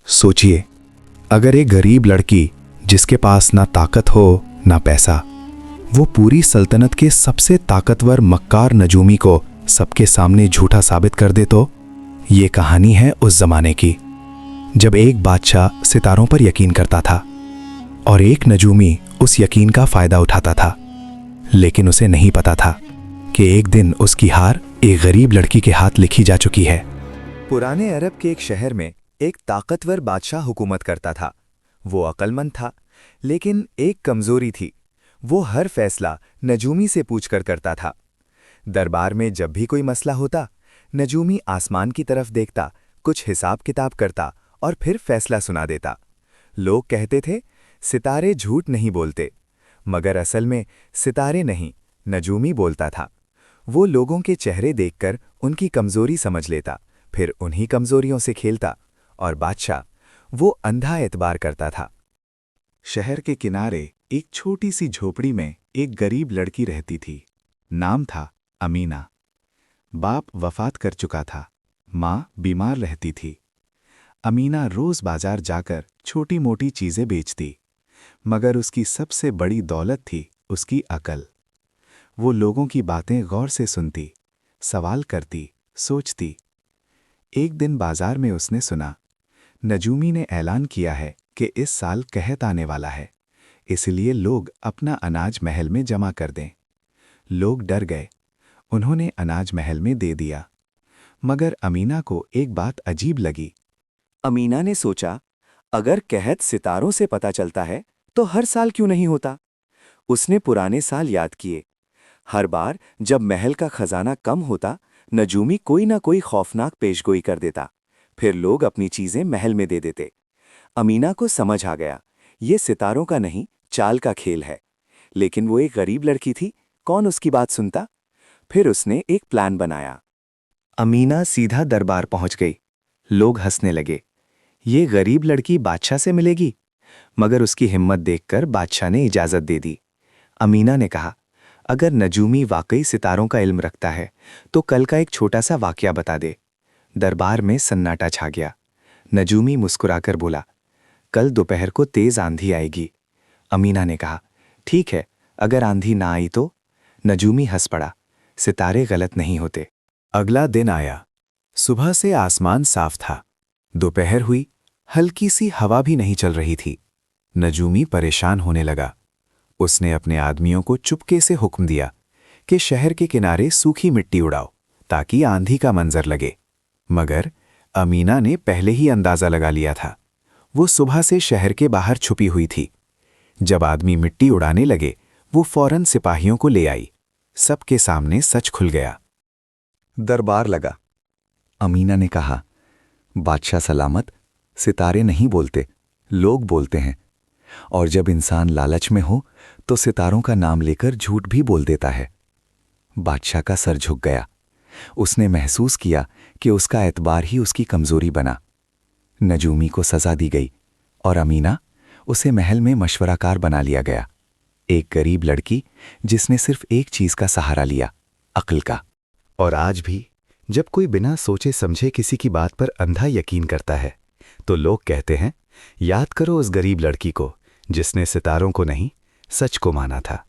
सोचिए, अगर एक गरीब लड़की जिसके पास ना ताकत हो ना पैसा, वो पूरी सल्तनत के सबसे ताकतवर मक्कार नजूमी को सबके सामने झूठा साबित कर दे तो। ये कहानी है उस जमाने की जब एक बादशाह सितारों पर यकीन करता था और एक नजूमी उस यकीन का फायदा उठाता था। लेकिन उसे नहीं पता था कि एक दिन उसकी हार एक गरीब लड़की के हाथ लिखी जा चुकी है। पुराने अरब के एक शहर में एक ताकतवर बादशाह हुकूमत करता था। वो अक्लमंद था, लेकिन एक कमजोरी थी। वो हर फैसला नजूमी से पूछकर करता था। दरबार में जब भी कोई मसला होता, नजूमी आसमान की तरफ देखता, कुछ हिसाब किताब करता और फिर फैसला सुना देता। लोग कहते थे, सितारे झूठ नहीं बोलते, मगर असल में सितारे नहीं, नजूमी बोलता था। वो लोगों के चेहरे देखकर उनकी कमजोरी समझ लेता, फिर उन्हीं कमजोरियों से खेलता, और बादशाह वो अंधा एतबार करता था। शहर के किनारे एक छोटी सी झोपड़ी में एक गरीब लड़की रहती थी। नाम था अमीना। बाप वफात कर चुका था, माँ बीमार रहती थी। अमीना रोज बाजार जाकर छोटी मोटी चीजें बेचती, मगर उसकी सबसे बड़ी दौलत थी उसकी अकल। वो लोगों की बातें गौर से सुनती, सवाल करती, सोचती। एक दिन बाजार में उसने सुना, नजूमी ने ऐलान किया है कि इस साल कहत आने वाला है, इसलिए लोग अपना अनाज महल में जमा कर दें। लोग डर गए, उन्होंने अनाज महल में दे दिया। मगर अमीना को एक बात अजीब लगी। अमीना ने सोचा, अगर कहत सितारों से पता चलता है तो हर साल क्यों नहीं होता। उसने पुराने साल याद किए। हर बार जब महल का खजाना कम होता, नजूमी कोई ना कोई खौफनाक पेशगोई कर देता, फिर लोग अपनी चीजें महल में दे देते। अमीना को समझ आ गया, ये सितारों का नहीं, चाल का खेल है। लेकिन वो एक गरीब लड़की थी, कौन उसकी बात सुनता। फिर उसने एक प्लान बनाया। अमीना सीधा दरबार पहुंच गई। लोग हंसने लगे, ये गरीब लड़की बादशाह से मिलेगी। मगर उसकी हिम्मत देखकर बादशाह ने इजाजत दे दी। अमीना ने कहा, अगर नजूमी वाकई सितारों का इल्म रखता है तो कल का एक छोटा सा वाकया बता दे। दरबार में सन्नाटा छा गया। नजूमी मुस्कुराकर बोला, कल दोपहर को तेज आंधी आएगी। अमीना ने कहा, ठीक है, अगर आंधी ना आई तो। नजूमी हंस पड़ा, सितारे गलत नहीं होते। अगला दिन आया। सुबह से आसमान साफ था। दोपहर हुई, हल्की सी हवा भी नहीं चल रही थी। नजूमी परेशान होने लगा। उसने अपने आदमियों को चुपके से हुक्म दिया कि शहर के किनारे सूखी मिट्टी उड़ाओ ताकि आंधी का मंजर लगे। मगर अमीना ने पहले ही अंदाजा लगा लिया था। वो सुबह से शहर के बाहर छुपी हुई थी। जब आदमी मिट्टी उड़ाने लगे, वो फौरन सिपाहियों को ले आई। सबके सामने सच खुल गया। दरबार लगा। अमीना ने कहा, बादशाह सलामत, सितारे नहीं बोलते, लोग बोलते हैं। और जब इंसान लालच में हो तो सितारों का नाम लेकर झूठ भी बोल देता है। बादशाह का सर झुक गया। उसने महसूस किया कि उसका एतबार ही उसकी कमजोरी बना। नजूमी को सजा दी गई और अमीना, उसे महल में मशवराकार बना लिया गया। एक गरीब लड़की जिसने सिर्फ एक चीज का सहारा लिया, अक्ल का। और आज भी जब कोई बिना सोचे समझे किसी की बात पर अंधा यकीन करता है, तो लोग कहते हैं, याद करो उस गरीब लड़की को जिसने सितारों को नहीं, सच को माना था।